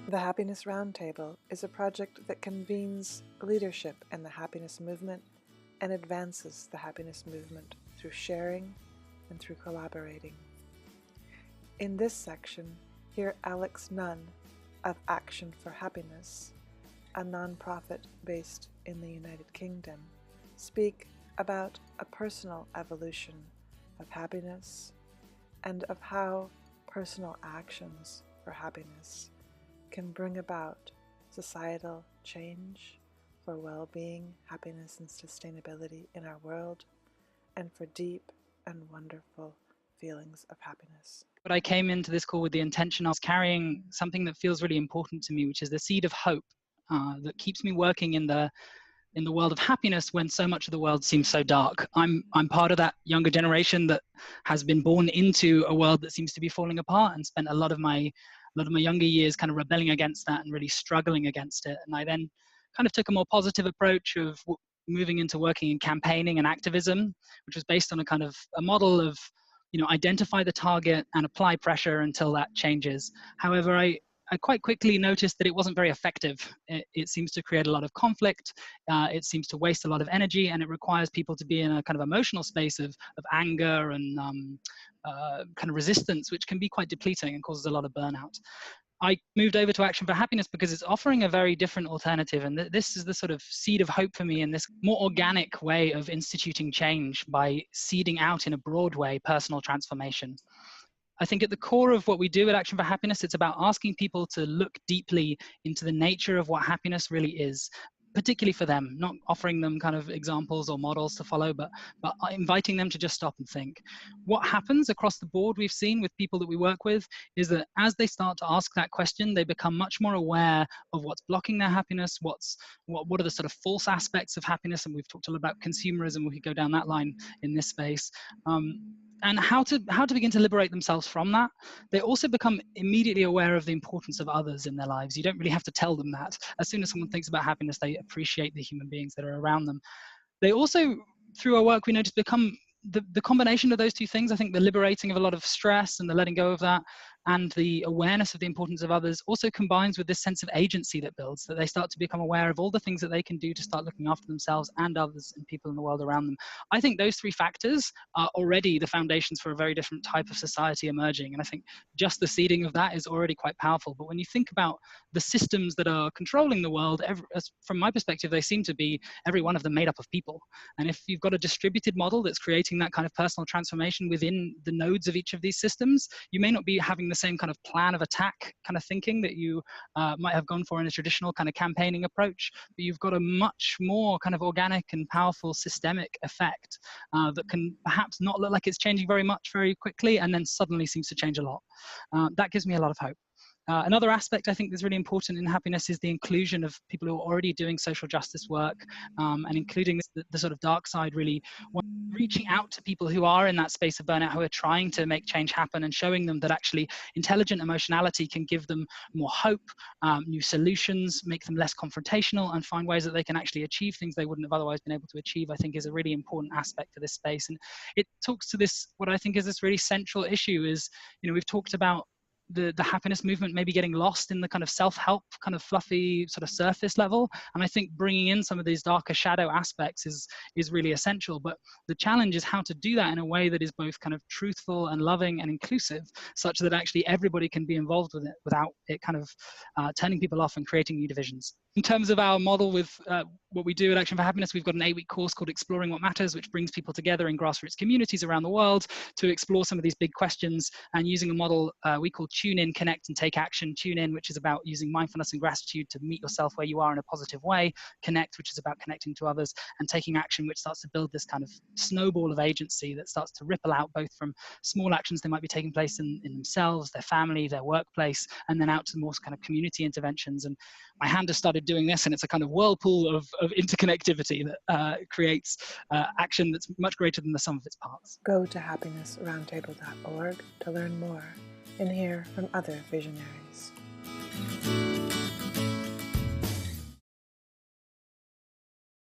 The Happiness Roundtable is a project that convenes leadership in the happiness movement and advances the happiness movement through sharing and through collaborating. In this section, hear Alex Nunn of Action for Happiness, a nonprofit based in the United Kingdom, speak about a personal evolution of happiness and of how personal actions for happiness can bring about societal change for well-being, happiness, and sustainability in our world, and for deep and wonderful feelings of happiness. But I came into this call with the intention of carrying something that feels really important to me, which is the seed of hope that keeps me working in the world of happiness when so much of the world seems so dark. I'm part of that younger generation that has been born into a world that seems to be falling apart, and spent a lot of my younger years kind of rebelling against that and really struggling against it. And I then kind of took a more positive approach of moving into working in campaigning and activism, which was based on a kind of a model of, identify the target and apply pressure until that changes. However, I quite quickly noticed that it wasn't very effective. It seems to create a lot of conflict. It seems to waste a lot of energy, and it requires people to be in a kind of emotional space of anger and kind of resistance, which can be quite depleting and causes a lot of burnout. I moved over to Action for Happiness because it's offering a very different alternative. And this is the sort of seed of hope for me in this more organic way of instituting change by seeding out in a broad way personal transformation. I think at the core of what we do at Action for Happiness, it's about asking people to look deeply into the nature of what happiness really is, particularly for them, not offering them kind of examples or models to follow, but inviting them to just stop and think. What happens across the board we've seen with people that we work with is that as they start to ask that question, they become much more aware of what's blocking their happiness, what are the sort of false aspects of happiness, and we've talked a lot about consumerism, we could go down that line in this space. And how to begin to liberate themselves from that. They also become immediately aware of the importance of others in their lives. You don't really have to tell them that. As soon as someone thinks about happiness, they appreciate the human beings that are around them. They also, through our work, we notice become the combination of those two things. I think the liberating of a lot of stress and the letting go of that, and the awareness of the importance of others also combines with this sense of agency that builds, that they start to become aware of all the things that they can do to start looking after themselves and others and people in the world around them. I think those three factors are already the foundations for a very different type of society emerging. And I think just the seeding of that is already quite powerful. But when you think about the systems that are controlling the world, from my perspective, they seem to be every one of them made up of people. And if you've got a distributed model that's creating that kind of personal transformation within the nodes of each of these systems, you may not be having the same kind of plan of attack kind of thinking that you might have gone for in a traditional kind of campaigning approach, but you've got a much more kind of organic and powerful systemic effect that can perhaps not look like it's changing very much very quickly, and then suddenly seems to change a lot. That gives me a lot of hope. Another aspect I think that's really important in happiness is the inclusion of people who are already doing social justice work, and including the sort of dark side, really reaching out to people who are in that space of burnout, who are trying to make change happen, and showing them that actually intelligent emotionality can give them more hope, new solutions, make them less confrontational, and find ways that they can actually achieve things they wouldn't have otherwise been able to achieve, I think is a really important aspect of this space. And it talks to this, what I think is this really central issue is, we've talked about the happiness movement maybe getting lost in the kind of self-help, kind of fluffy sort of surface level. And I think bringing in some of these darker shadow aspects is really essential. But the challenge is how to do that in a way that is both kind of truthful and loving and inclusive, such that actually everybody can be involved with it without it kind of turning people off and creating new divisions. In terms of our model with what we do at Action for Happiness, we've got an 8-week course called Exploring What Matters, which brings people together in grassroots communities around the world to explore some of these big questions, and using a model we call Tune In, Connect and Take Action. Tune In, which is about using mindfulness and gratitude to meet yourself where you are in a positive way. Connect, which is about connecting to others. And Taking Action, which starts to build this kind of snowball of agency that starts to ripple out both from small actions that might be taking place in themselves, their family, their workplace, and then out to more kind of community interventions. And my hand has started doing this, and it's a kind of whirlpool of interconnectivity that creates action that's much greater than the sum of its parts. Go to happinessroundtable.org to learn more and hear from other visionaries.